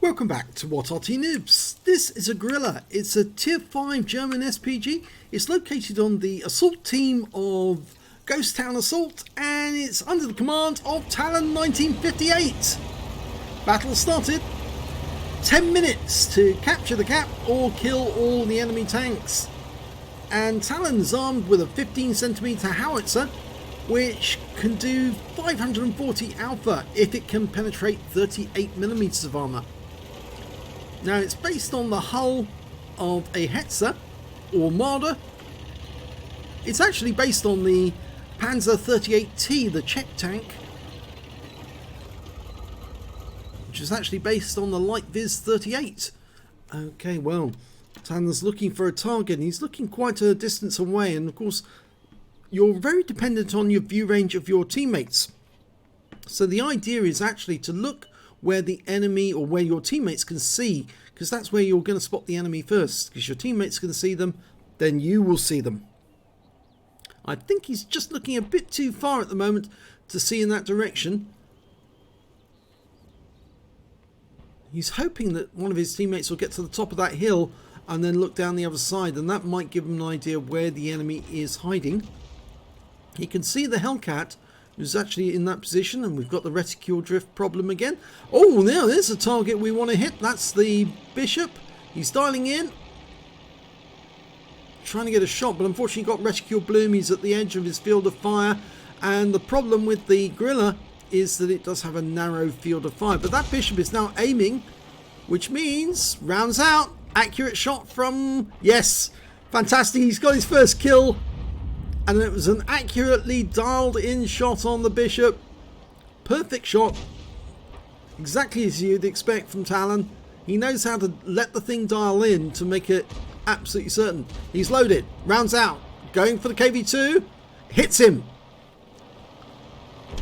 Welcome back to What Arty Noobs. This is a Grille. It's a tier 5 German SPG. It's located on the assault team of Ghost Town Assault and it's under the command of Talon 1958. Battle started. 10 minutes to capture the cap or kill all the enemy tanks. And Talon's armed with a 15cm howitzer which can do 540 alpha if it can penetrate 38mm of armour. Now it's based on the hull of a Hetzer or Marder. It's actually based on the Panzer 38T, the Czech tank, which is actually based on the Light Viz 38. Okay, well, Tanner's looking for a target and he's looking quite a distance away, and of course you're very dependent on your view range of your teammates. So the idea is actually to look where the enemy or where your teammates can see, because that's where you're going to spot the enemy first, because your teammates can see them, then you will see them. I think he's just looking a bit too far at the moment to see in that direction. He's hoping that one of his teammates will get to the top of that hill and then look down the other side, and that might give him an idea where the enemy is hiding. He can see the Hellcat, who's actually in that position, and we've got the reticule drift problem again. Oh, now there's a target we want to hit. That's the Bishop. He's dialing in, trying to get a shot, but unfortunately got reticule bloom. He's at the edge of his field of fire, and the problem with the Grille is that it does have a narrow field of fire. But that Bishop is now aiming, which means rounds out. Accurate shot from, yes, fantastic. He's got his first kill. And it was an accurately dialed in shot on the Bishop. Perfect shot. Exactly as you'd expect from Talon. He knows how to let the thing dial in to make it absolutely certain. He's loaded. Rounds out. Going for the KV2. Hits him.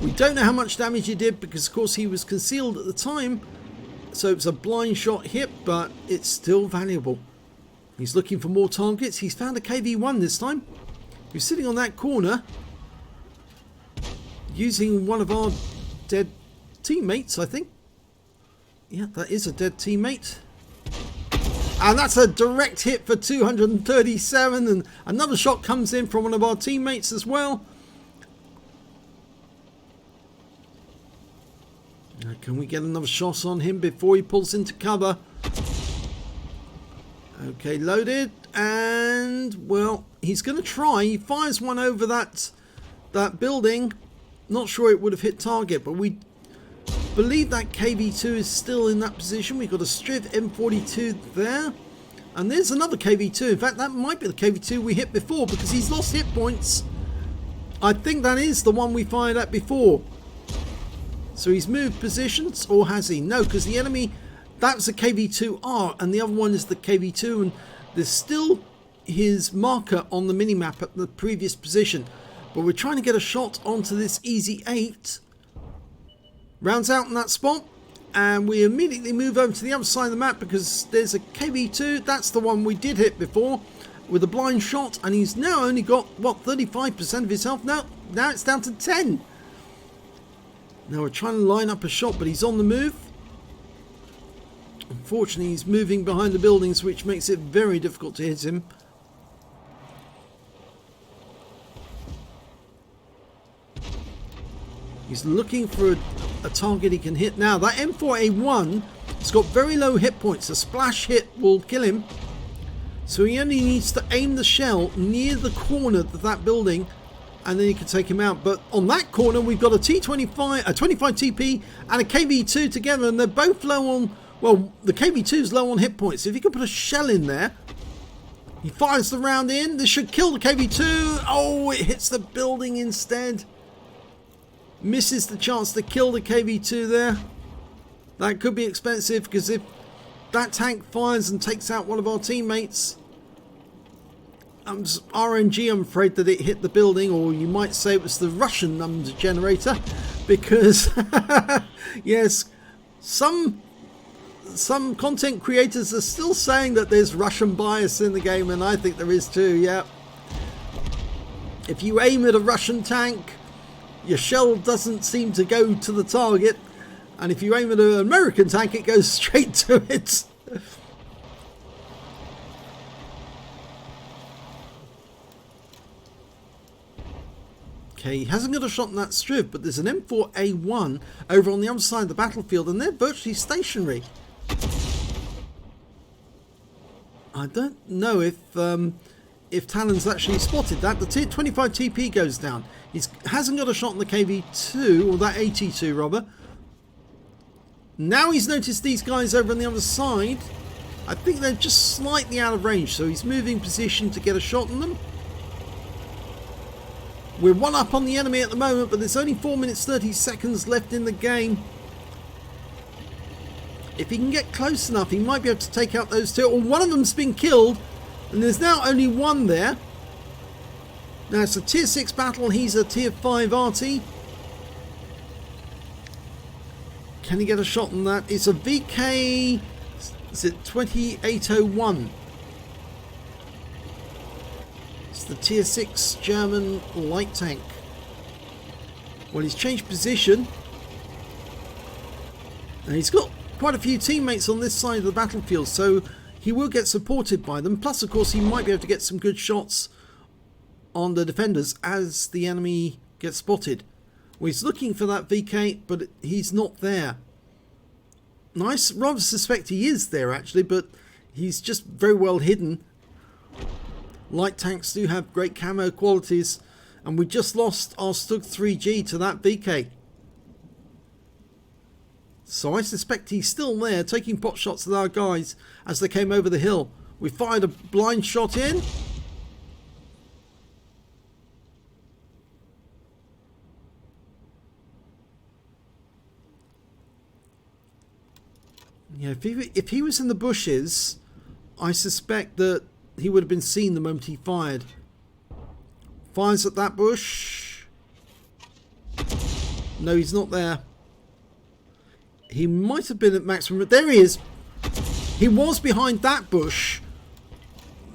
We don't know how much damage he did because of course he was concealed at the time. So it's a blind shot hit, but it's still valuable. He's looking for more targets. He's found a KV1 this time. He's sitting on that corner using one of our dead teammates, I think. Yeah, that is a dead teammate. And that's a direct hit for 237, and another shot comes in from one of our teammates as well. Now, can we get another shot on him before he pulls into cover? Okay, loaded, and well, he's going to try. He fires one over that building. Not sure it would have hit target, but we believe that KV2 is still in that position. We've got a Striv M42 there, and there's another KV2. In fact, that might be the KV2 we hit before because he's lost hit points. I think that is the one we fired at before. So he's moved positions, or has he? No, because the enemy, that's a KV2R, and the other one is the KV2, and there's still his marker on the minimap at the previous position. But we're trying to get a shot onto this Easy 8. Rounds out in that spot, and we immediately move over to the other side of the map because there's a KV2. That's the one we did hit before with a blind shot, and he's now only got, what, 35% of his health? Now it's down to 10. Now we're trying to line up a shot, but he's on the move. Unfortunately, he's moving behind the buildings, which makes it very difficult to hit him. He's looking for a target he can hit. Now, that M4A1 has got very low hit points. A splash hit will kill him. So he only needs to aim the shell near the corner of that building, and then he can take him out. But on that corner, we've got a T25, a 25 TP, and a KV2 together, and they're both low on. Well, the KV2 is low on hit points. If you can put a shell in there, he fires the round in. This should kill the KV2. Oh, it hits the building instead. Misses the chance to kill the KV2 there. That could be expensive because if that tank fires and takes out one of our teammates, RNG, I'm afraid that it hit the building, or you might say it was the Russian number generator, because yes, some content creators are still saying that there's Russian bias in the game, and I think there is too. Yeah, if you aim at a Russian tank, your shell doesn't seem to go to the target, And if you aim at an American tank, it goes straight to it. Okay, he hasn't got a shot in that strip, but there's an M4A1 over on the other side of the battlefield, and they're virtually stationary. I don't know if Talon's actually spotted that. The 25 TP goes down. He hasn't got a shot in the KV2, or that AT2 rather. Now he's noticed these guys over on the other side. I think they're just slightly out of range, so he's moving position to get a shot on them. We're one up on the enemy at the moment, but there's only 4 minutes 30 seconds left in the game. If he can get close enough, he might be able to take out those two. Or one of them's been killed, and there's now only one there. Now it's a tier 6 battle. He's a tier 5 Arty. Can he get a shot on that? It's a VK. Is it 2801? It's the tier 6 German light tank. Well, he's changed position. And he's got quite a few teammates on this side of the battlefield, so he will get supported by them. Plus, of course, he might be able to get some good shots on the defenders as the enemy gets spotted. Well, he's looking for that VK, but he's not there. I rather suspect he is there, actually, but he's just very well hidden. Light tanks do have great camo qualities, and we just lost our Stug 3G to that VK. So I suspect he's still there, taking pot shots at our guys as they came over the hill. We fired a blind shot in. Yeah, if he was in the bushes, I suspect that he would have been seen the moment he fired. Fires at that bush. No, he's not there. He might have been at maximum. There he is. He was behind that bush,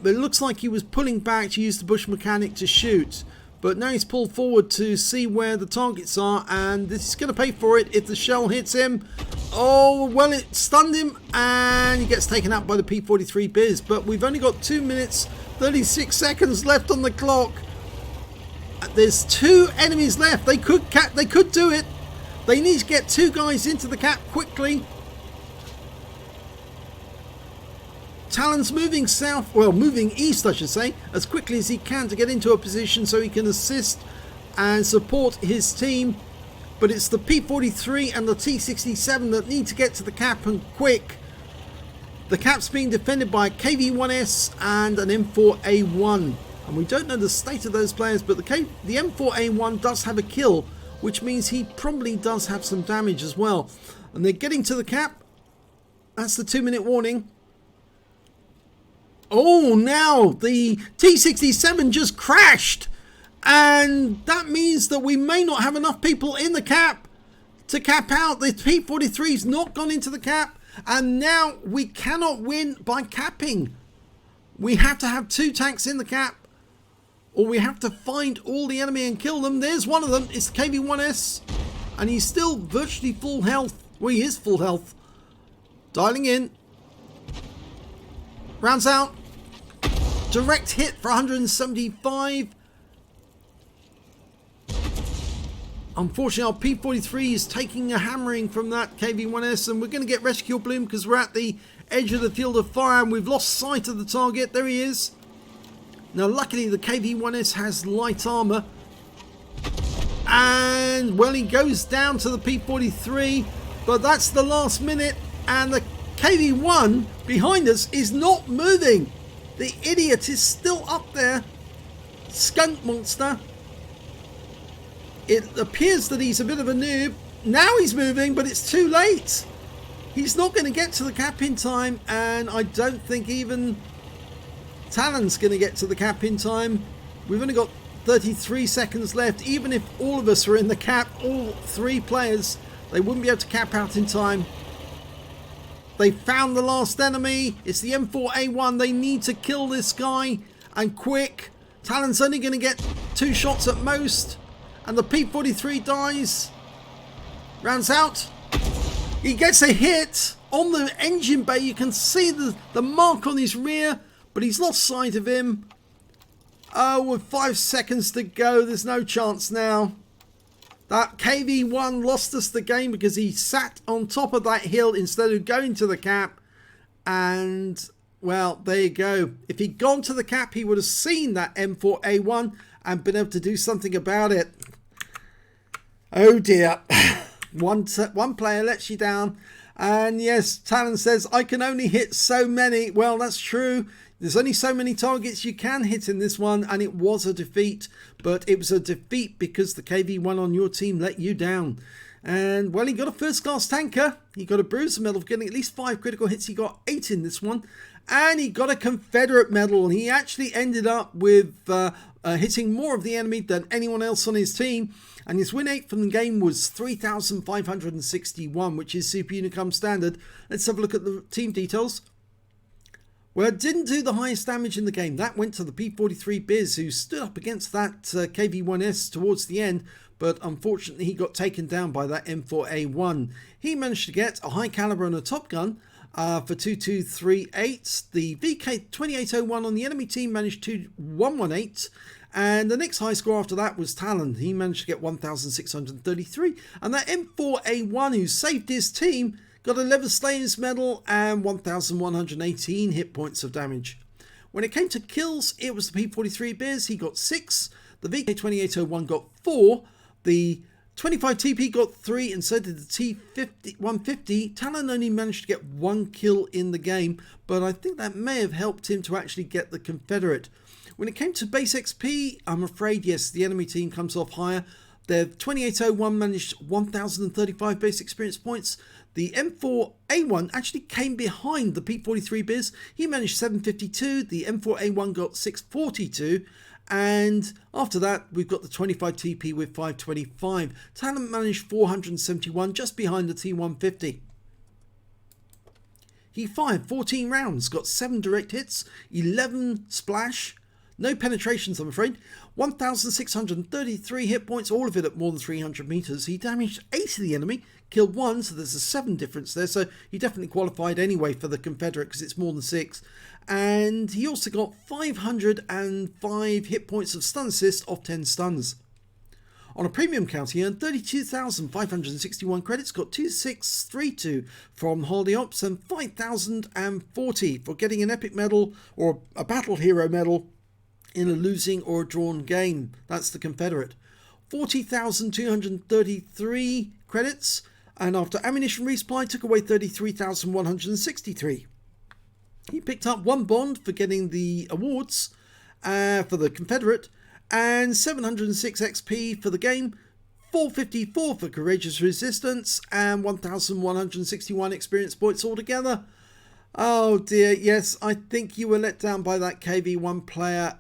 but it looks like he was pulling back to use the bush mechanic to shoot. But now he's pulled forward to see where the targets are, and this is going to pay for it if the shell hits him. Oh, well, it stunned him, and he gets taken out by the P-43 Biz. But we've only got 2 minutes, 36 seconds left on the clock. There's 2 enemies left. They could do it. They need to get 2 guys into the cap quickly. Talon's moving south, well, moving east, I should say, as quickly as he can to get into a position so he can assist and support his team. But it's the P-43 and the T-67 that need to get to the cap, and quick. The cap's being defended by a KV-1S and an M4A1. And we don't know the state of those players, but the M4A1 does have a kill, which means he probably does have some damage as well. And they're getting to the cap. That's the 2-minute warning. Oh, now the T-67 just crashed. And that means that we may not have enough people in the cap to cap out. The P-43's not gone into the cap. And now we cannot win by capping. We have to have 2 tanks in the cap, or we have to find all the enemy and kill them. There's one of them. It's the KV-1S. And he's still virtually full health. Well, he is full health. Dialing in. Rounds out. Direct hit for 175. Unfortunately, our P-43 is taking a hammering from that KV-1S, and we're going to get rescue bloom because we're at the edge of the field of fire and we've lost sight of the target. There he is. Now, luckily, the KV-1S has light armor. And, well, he goes down to the P-43, but that's the last minute, and the KV-1 behind us is not moving. The idiot is still up there. Skunk monster. It appears that he's a bit of a noob. Now he's moving, but it's too late. He's not going to get to the cap in time, and I don't think even Talon's going to get to the cap in time. We've only got 33 seconds left. Even if all of us are in the cap, all 3 players, they wouldn't be able to cap out in time. They found the last enemy. It's the M4A1. They need to kill this guy, and quick. Talon's only going to get 2 shots at most, and the P-43 dies. Rounds out. He gets a hit on the engine bay. You can see the mark on his rear, but he's lost sight of him. Oh, with 5 seconds to go, there's no chance now. That KV1 lost us the game because he sat on top of that hill instead of going to the cap. And, well, there you go. If he'd gone to the cap, he would have seen that M4A1 and been able to do something about it. Oh dear. One player lets you down. And yes, Talon says, I can only hit so many. Well, that's true. There's only so many targets you can hit in this one, and it was a defeat. But it was a defeat because the KV1 on your team let you down. And, well, he got a first-class tanker. He got a bruiser medal for getting at least 5 critical hits. He got 8 in this one. And he got a Confederate medal. He actually ended up with hitting more of the enemy than anyone else on his team. And his win rate from the game was 3,561, which is Super Unicum standard. Let's have a look at the team details. Well, it didn't do the highest damage in the game. That went to the P43 Biz, who stood up against that KV1S towards the end. But unfortunately, he got taken down by that M4A1. He managed to get a high caliber and a top gun for 2238. The VK2801 on the enemy team managed 2118. And the next high score after that was Talon. He managed to get 1,633. And that M4A1, who saved his team, got a Leather Slayer's medal and 1,118 hit points of damage. When it came to kills, it was the P43 Bears. He got 6. The VK2801 got 4. The 25 TP got 3, and so did the T150. Talon only managed to get 1 kill in the game, but I think that may have helped him to actually get the Confederate. When it came to base XP, I'm afraid, yes, the enemy team comes off higher. The 2801 managed 1,035 base experience points. The M4A1 actually came behind the P43 Biz. He managed 752. The M4A1 got 642. And after that, we've got the 25 TP with 525. Talon managed 471, just behind the T150. He fired 14 rounds, got 7 direct hits, 11 splash, no penetrations, I'm afraid. 1,633 hit points, all of it at more than 300 meters. He damaged 8 of the enemy, killed 1, so there's a 7 difference there. So he definitely qualified anyway for the Confederate because it's more than 6. And he also got 505 hit points of stun assist off 10 stuns. On a premium count, he earned 32,561 credits, got 2632 from Holiday Ops, and 5,040 for getting an epic medal or a battle hero medal in a losing or a drawn game. That's the Confederate. 40,233 credits, and after ammunition resupply took away 33,163. He picked up 1 bond for getting the awards for the Confederate, and 706 XP for the game, 454 for Courageous Resistance, and 1,161 experience points altogether. Oh dear, yes, I think you were let down by that KV1 player.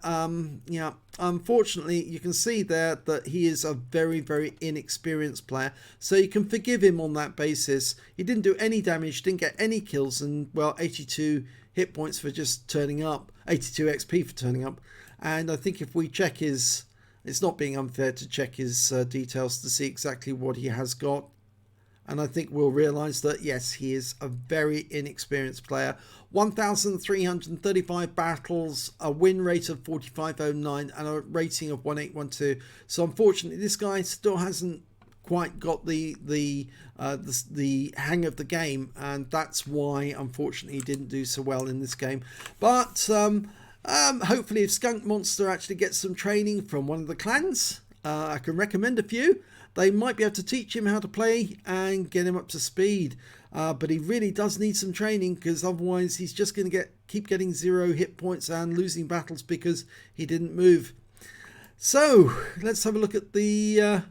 Yeah, unfortunately, you can see there that he is a very, very inexperienced player. So you can forgive him on that basis. He didn't do any damage, didn't get any kills, and, well, 82 hit points for just turning up, 82 XP for turning up. And I think if we check his, it's not being unfair to check his details to see exactly what he has got. And I think we'll realise that, yes, he is a very inexperienced player. 1,335 battles, a win rate of 4509, and a rating of 1812. So unfortunately, this guy still hasn't quite got the hang of the game, and that's why, unfortunately, he didn't do so well in this game. But hopefully, if Skunk Monster actually gets some training from one of the clans, I can recommend a few. They might be able to teach him how to play and get him up to speed. But he really does need some training, because otherwise he's just going to keep getting 0 hit points and losing battles because he didn't move. So let's have a look at the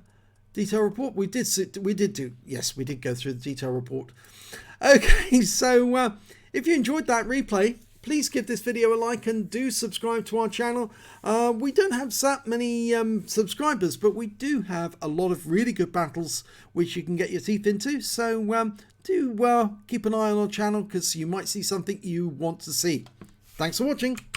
detail report. We did go through the detail report. Okay, so if you enjoyed that replay, please give this video a like and do subscribe to our channel. We don't have that many subscribers, but we do have a lot of really good battles which you can get your teeth into. So do keep an eye on our channel, because you might see something you want to see. Thanks for watching.